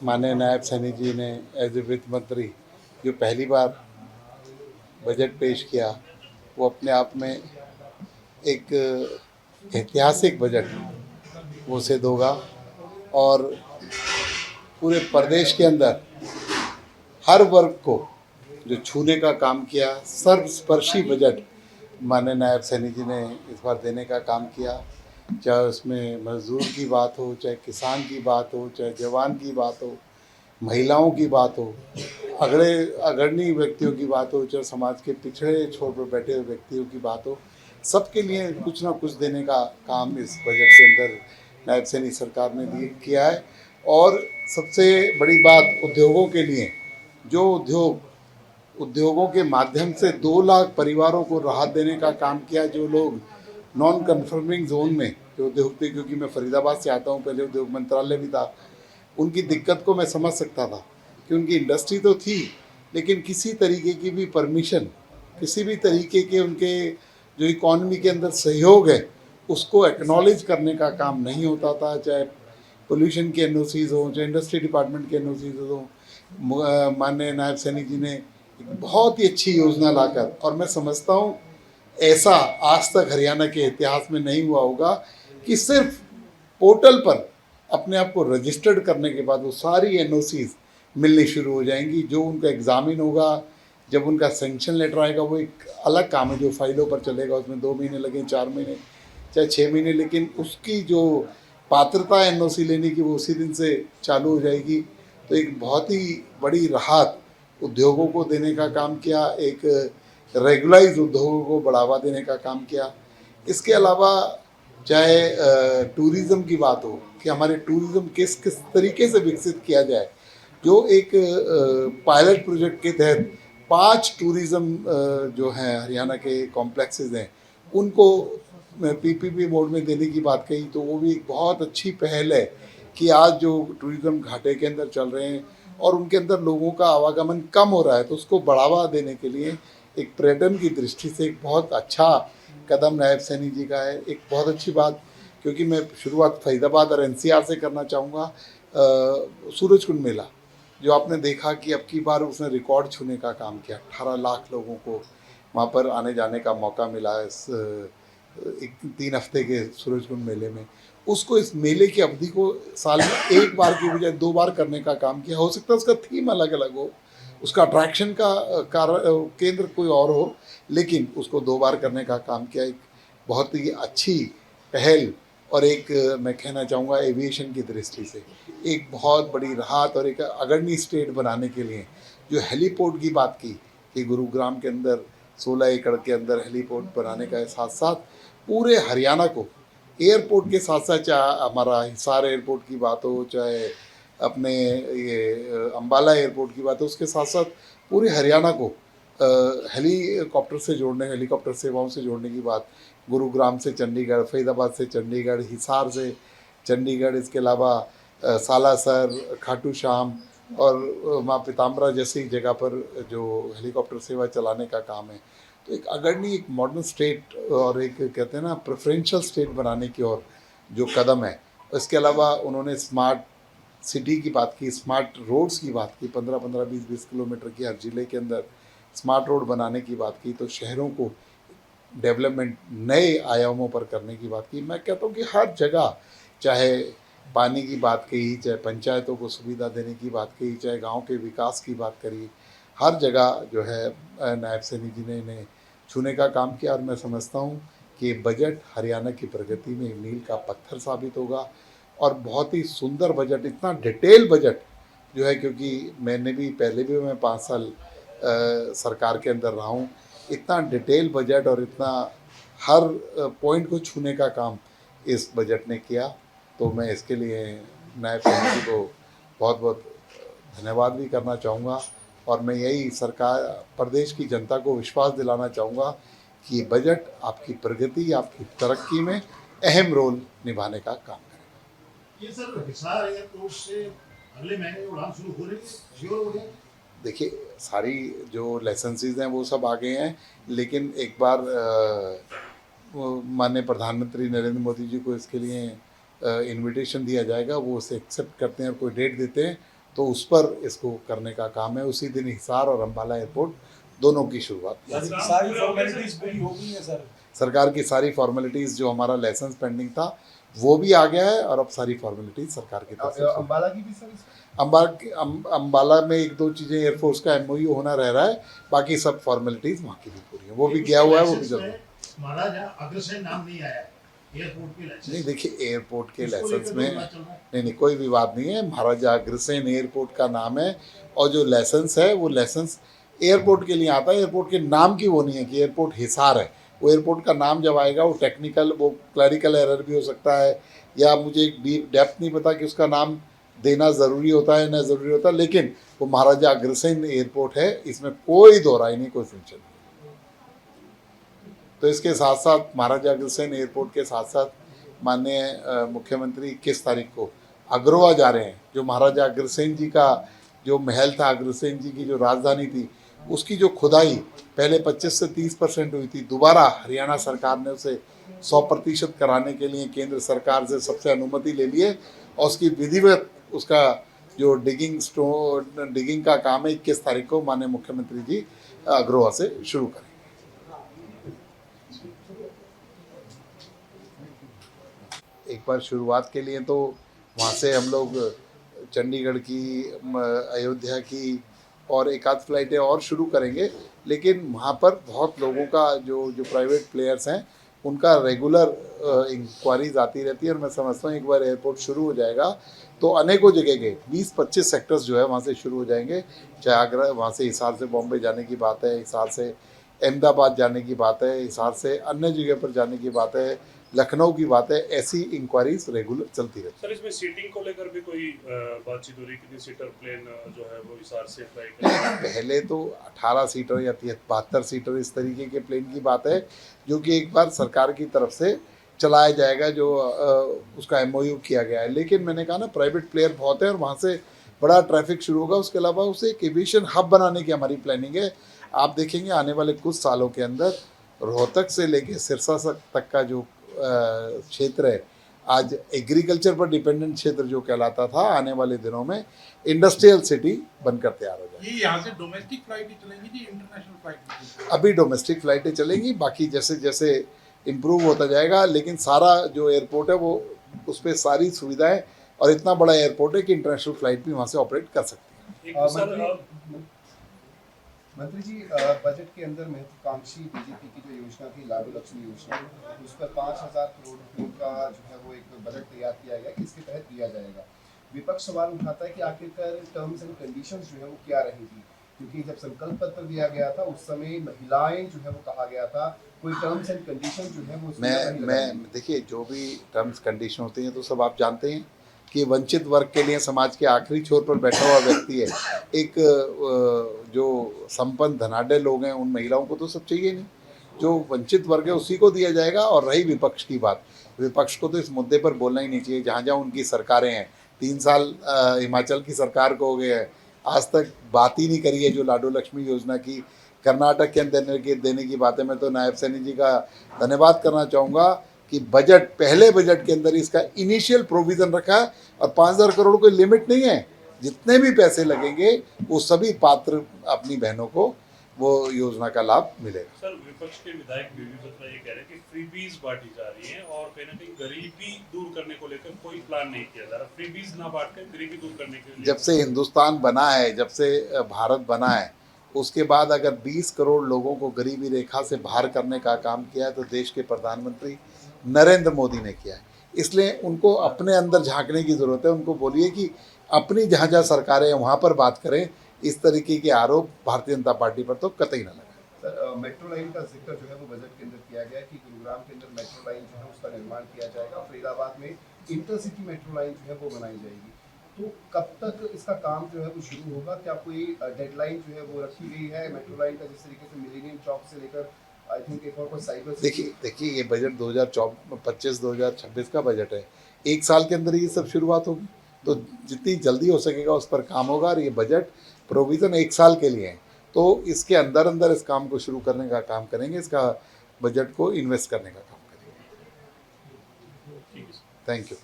माननीय नायब सैनी जी ने as a वित्त मंत्री जो पहली बार बजट पेश किया, वो अपने आप में एक ऐतिहासिक बजट वो सिद्ध होगा और पूरे प्रदेश के अंदर हर वर्ग को जो छूने का काम किया, सर्वस्पर्शी बजट माननीय नायब सैनी जी ने इस बार देने का काम किया। चाहे उसमें मजदूर की बात हो, चाहे किसान की बात हो, चाहे जवान की बात हो, महिलाओं की बात हो, अग्रणी व्यक्तियों की बात हो, चाहे समाज के पिछड़े छोर पर बैठे हुए व्यक्तियों की बात हो, सबके लिए कुछ ना कुछ देने का काम इस बजट के अंदर नायब सैनी सरकार ने किया है। और सबसे बड़ी बात, उद्योगों के लिए जो उद्योगों के माध्यम से 2 लाख परिवारों को राहत देने का काम किया। जो लोग नॉन कन्फर्मिंग जोन में जो उद्योग थे, क्योंकि मैं फरीदाबाद से आता हूँ, पहले उद्योग मंत्रालय भी था, उनकी दिक्कत को मैं समझ सकता था कि उनकी इंडस्ट्री तो थी लेकिन किसी तरीके की भी परमिशन, किसी भी तरीके के उनके जो इकॉनमी के अंदर सहयोग है उसको एक्नॉलेज करने का काम नहीं होता था। चाहे पोल्यूशन के एनओसीज हों, चाहे इंडस्ट्री डिपार्टमेंट के एनओसीज हों, माननीय नायब सैनी जी ने एक बहुत ही अच्छी योजना लाकर, और मैं समझता हूँ ऐसा आज तक हरियाणा के इतिहास में नहीं हुआ होगा कि सिर्फ पोर्टल पर अपने आप को रजिस्टर्ड करने के बाद वो सारी एनओसीज मिलनी शुरू हो जाएंगी। जो उनका एग्जामिन होगा, जब उनका सेंक्शन लेटर आएगा, वो एक अलग काम है जो फाइलों पर चलेगा, उसमें 2 महीने लगे, 4 महीने, चाहे 6 महीने, लेकिन उसकी जो पात्रता एनओसी लेने की वो उसी दिन से चालू हो जाएगी। तो एक बहुत ही बड़ी राहत उद्योगों को देने का काम किया, एक रेगुलाइज उद्योगों को बढ़ावा देने का काम किया। इसके अलावा चाहे टूरिज़्म की बात हो कि हमारे टूरिज़्म किस किस तरीके से विकसित किया जाए, जो एक पायलट प्रोजेक्ट के तहत 5 टूरिज़्म जो हैं हरियाणा के कॉम्प्लेक्सेस हैं उनको पीपीपी मोड में देने की बात कही, तो वो भी एक बहुत अच्छी पहल है कि आज जो टूरिज़्म घाटे के अंदर चल रहे हैं और उनके अंदर लोगों का आवागमन कम हो रहा है, तो उसको बढ़ावा देने के लिए एक पर्यटन की दृष्टि से एक बहुत अच्छा कदम नायब सैनी जी का है। एक बहुत अच्छी बात, क्योंकि मैं शुरुआत फरीदाबाद और एनसीआर से करना चाहूँगा। सूरजकुंड मेला जो आपने देखा कि अब की बार उसने रिकॉर्ड छूने का काम किया, 18 लाख लोगों को वहाँ पर आने जाने का मौका मिला इस 3 हफ्ते के सूरजकुंड मेले में। उसको, इस मेले की अवधि को साल में 1 बार की बजाय 2 बार करने का काम किया। हो सकता है उसका थीम अलग अलग हो, उसका अट्रैक्शन का केंद्र कोई और हो, लेकिन उसको 2 बार करने का काम किया। एक बहुत ही अच्छी पहल, और एक मैं कहना चाहूँगा एविएशन की दृष्टि से एक बहुत बड़ी राहत और एक अग्रणी स्टेट बनाने के लिए जो हेलीपोर्ट की बात की कि गुरुग्राम के अंदर 16 एकड़ के अंदर हेलीपोर्ट बनाने का साथ साथ पूरे हरियाणा को एयरपोर्ट के साथ साथ, चाहे हमारा हिसार एयरपोर्ट की बात हो, चाहे अपने ये अम्बाला एयरपोर्ट की बात हो, उसके साथ साथ पूरे हरियाणा को हेलीकॉप्टर से जोड़ने, हेलीकॉप्टर सेवाओं से जोड़ने की बात, गुरुग्राम से चंडीगढ़, फरीदाबाद से चंडीगढ़, हिसार से चंडीगढ़, इसके अलावा सालासर, खाटू श्याम और माँ पीताम्बरा जैसी जगह पर जो हेलीकॉप्टर सेवा चलाने का काम है। तो एक अग्रणी, एक मॉडर्न स्टेट और एक कहते हैं ना प्रेफरेंशियल स्टेट बनाने की ओर जो कदम है। इसके अलावा उन्होंने स्मार्ट सिटी की बात की, स्मार्ट रोड्स की बात की, 15-15, 20-20 किलोमीटर की हर ज़िले के अंदर स्मार्ट रोड बनाने की बात की, तो शहरों को डेवलपमेंट नए आयामों पर करने की बात की। मैं कहता हूँ कि हर जगह, चाहे पानी की बात कही, चाहे पंचायतों को सुविधा देने की बात कही, चाहे गांव के विकास की बात करी, हर जगह जो है नायब सैनी जी ने इन्हें छूने का काम किया। और मैं समझता हूँ कि बजट हरियाणा की प्रगति में मील का पत्थर साबित होगा और बहुत ही सुंदर बजट, इतना डिटेल बजट जो है, क्योंकि मैंने भी पहले भी मैं 5 साल सरकार के अंदर रहा हूँ, इतना डिटेल बजट और इतना हर पॉइंट को छूने का काम इस बजट ने किया। तो मैं इसके लिए नायब सैनी जी को बहुत बहुत धन्यवाद भी करना चाहूँगा। और मैं यही सरकार, प्रदेश की जनता को विश्वास दिलाना चाहूँगा कि ये बजट आपकी प्रगति, आपकी तरक्की में अहम रोल निभाने का काम करेगा। ये सर हिसार एयरपोर्ट से अगले महीने उड़ान शुरू हो रही है, श्योर हो गया? देखिए, सारी जो लाइसेंसेज हैं वो सब आ गए हैं, लेकिन एक बार माननीय प्रधानमंत्री नरेंद्र मोदी जी को इसके लिए इनविटेशन दिया जाएगा, वो उसे एक्सेप्ट करते हैं और कोई डेट देते हैं, तो उस पर इसको करने का काम है। उसी दिन हिसार और अम्बाला एयरपोर्ट दोनों की शुरुआत की। सारी फॉर्मेलिटीज पूरी हो गई है सर। सरकार की सारी फॉर्मेलिटीज़, जो हमारा लाइसेंस पेंडिंग था वो भी आ गया है और अब सारी फॉर्मेलिटीज़ सरकार की तरफ से। अम्बाला की भी सर अम्बाला में एक दो चीज़ें एयरफोर्स का MOU होना रह रहा है, बाकी सब फॉर्मेलिटीज़ वहाँ की भी पूरी है, वो भी गया हुआ है, वो भी जल्द। महाराजा अग्रसेन नाम नहीं आया एयरपोर्ट के लाइसेंस। नहीं, देखिए एयरपोर्ट के उसको लाइसेंस लेकर में तो बात चल रहा है। नहीं कोई विवाद नहीं है। महाराजा अग्रसेन एयरपोर्ट का नाम है और जो लाइसेंस है वो लाइसेंस एयरपोर्ट के लिए आता है, एयरपोर्ट के नाम की वो नहीं है कि एयरपोर्ट हिसार है। वो एयरपोर्ट का नाम जब आएगा वो टेक्निकल, वो क्लरिकल एरर भी हो सकता है, या मुझे एक डेप्थ नहीं पता कि उसका नाम देना ज़रूरी होता है ना ज़रूरी होता, लेकिन वो महाराजा अग्रसेन एयरपोर्ट है, इसमें कोई दो राय नहीं, कोई संशय नहीं। तो इसके साथ साथ महाराजा अग्रसेन एयरपोर्ट के साथ साथ माननीय मुख्यमंत्री 21 तारीख को अग्रोहा जा रहे हैं। जो महाराजा अग्रसेन जी का जो महल था, अग्रसेन जी की जो राजधानी थी, उसकी जो खुदाई पहले 25 से 30% हुई थी, दोबारा हरियाणा सरकार ने उसे 100% कराने के लिए केंद्र सरकार से सबसे अनुमति ले लिए और उसकी विधिवत उसका जो डिगिंग का काम है 21 तारीख को माननीय मुख्यमंत्री जी अग्रोहा से शुरू करेंगे। एक बार शुरुआत के लिए तो वहाँ से हम लोग चंडीगढ़ की, अयोध्या की और एक आध फ्लाइटें और शुरू करेंगे, लेकिन वहाँ पर बहुत लोगों का जो प्राइवेट प्लेयर्स हैं उनका रेगुलर इंक्वायरीज आती रहती है और मैं समझता हूँ एक बार एयरपोर्ट शुरू हो जाएगा तो अनेकों जगह के 20-25 सेक्टर्स जो है वहाँ से शुरू हो जाएंगे। चाहे आगरा, वहाँ से हिसार से बॉम्बे जाने की बात है, हिसार से अहमदाबाद जाने की बात है, हिसार से अन्य जगह पर जाने की बात है, लखनऊ की बात है, ऐसी इंक्वायरीज रेगुलर चलती रहती है। सर, इसमें सीटिंग को लेकर भी कोई बातचीत हो रही, कितनी सीटर प्लेन जो है वो हिसार से फ्लाई करेगा? पहले तो 18 सीटर या 72 सीटर इस तरीके के प्लेन की बात है, जो कि एक बार सरकार की तरफ से चलाया जाएगा, जो उसका MOU किया गया है। लेकिन मैंने कहा ना, प्राइवेट प्लेयर बहुत है और वहाँ से बड़ा ट्रैफिक शुरू होगा। उसके अलावा उसे एक एविएशन हब बनाने की हमारी प्लानिंग है। आप देखेंगे आने वाले कुछ सालों के अंदर रोहतक से लेके सिरसा तक का जो क्षेत्र है, आज एग्रीकल्चर पर डिपेंडेंट क्षेत्र जो कहलाता था, आने वाले दिनों में इंडस्ट्रियल सिटी बनकर तैयार हो जाएगी। ये यहाँ से डोमेस्टिक फ्लाइट चलेंगी जी, इंटरनेशनल फ्लाइट? अभी डोमेस्टिक फ्लाइटें चलेंगी, बाकी जैसे जैसे इम्प्रूव होता जाएगा, लेकिन सारा जो एयरपोर्ट है वो उस पर सारी सुविधाएं, और इतना बड़ा एयरपोर्ट है कि इंटरनेशनल फ्लाइट भी वहाँ से ऑपरेट कर सकती है। एक सर, मंत्री जी, बजट के अंदर महत्वाकांक्षी बीजेपी की जो योजना थी लाडू लक्ष्मी योजना, उस पर 5,000 करोड़ रुपयों का जो है वो एक बजट तैयार किया गया कि इसके तहत दिया जाएगा। विपक्ष सवाल उठाता है कि आखिरकार टर्म्स एंड कंडीशंस जो है वो क्या रहेगी, क्योंकि जब संकल्प पत्र दिया गया था उस समय महिलाएं जो है वो कहा गया था, कोई टर्म्स एंड कंडीशन जो है वो मैं देखिए, जो भी टर्म्स कंडीशन होती हैं तो सब आप जानते हैं कि वंचित वर्ग के लिए समाज के आखिरी छोर पर बैठा हुआ व्यक्ति है। एक जो संपन्न धनाढ़ लोग हैं उन महिलाओं को तो सब चाहिए नहीं, जो वंचित वर्ग है उसी को दिया जाएगा। और रही विपक्ष की बात, विपक्ष को तो इस मुद्दे पर बोलना ही नहीं चाहिए। जहाँ जहाँ उनकी सरकारें हैं, 3 साल हिमाचल की सरकार को हो गए हैं, आज तक बात ही नहीं करी है जो लाडू लक्ष्मी योजना की कर्नाटक के अंदर देने की बात है। मैं तो नायब सैनी जी का धन्यवाद करना चाहूँगा कि बजट, पहले बजट के अंदर इसका इनिशियल प्रोविज़न रखा है और 5,000 करोड़ कोई लिमिट नहीं है। जितने भी पैसे लगेंगे वो सभी पात्र अपनी बहनों को वो योजना का लाभ मिलेगा। सर, विपक्ष के विधायक बीबी बत्रा ये कह रहे हैं कि फ्रीबीज बांटी जा रही हैं और कहीं ना कहीं गरीबी दूर करने को लेकर कोई प्लान नहीं किया जा रहा। फ्रीबीज ना बांट कर गरीबी दूर करने के लिए, जब से हिंदुस्तान बना है, जब से भारत बना है, उसके बाद अगर 20 करोड़ लोगों को गरीबी रेखा से बाहर करने का काम किया है तो देश के प्रधानमंत्री नरेंद्र मोदी ने किया है। इसलिए उनको अपने अंदर झांकने की ज़रूरत है। उनको बोलिए कि अपनी जहाँ जहाँ सरकारें हैं वहाँ पर बात करें। इस तरीके के आरोप भारतीय जनता पार्टी पर तो कतई ना लगाए। सर, मेट्रो लाइन का जिक्र जो है वो बजट के अंदर किया गया है कि गुरुग्राम के अंदर मेट्रो लाइन जो है उसका निर्माण किया जाएगा, फरीदाबाद में इंटरसिटी मेट्रो लाइन जो है वो बनाई जाएगी। तो कब तक इसका काम जो है वो शुरू होगा? क्या कोई डेडलाइन जो है वो रखी गई है मेट्रो लाइन का, जिस तरीके से मिलेनियम चौक से लेकर आई थिंक एक और कोई साइबर? देखिए ये बजट 2025-2026 का बजट है। 1 साल के अंदर ये सब शुरुआत होगी, तो जितनी जल्दी हो सकेगा उस पर काम होगा। और ये बजट प्रोविज़न 1 साल के लिए है, तो इसके अंदर अंदर इस काम को शुरू करने का काम करेंगे, इसका बजट को इन्वेस्ट करने का काम करेंगे। Thank you.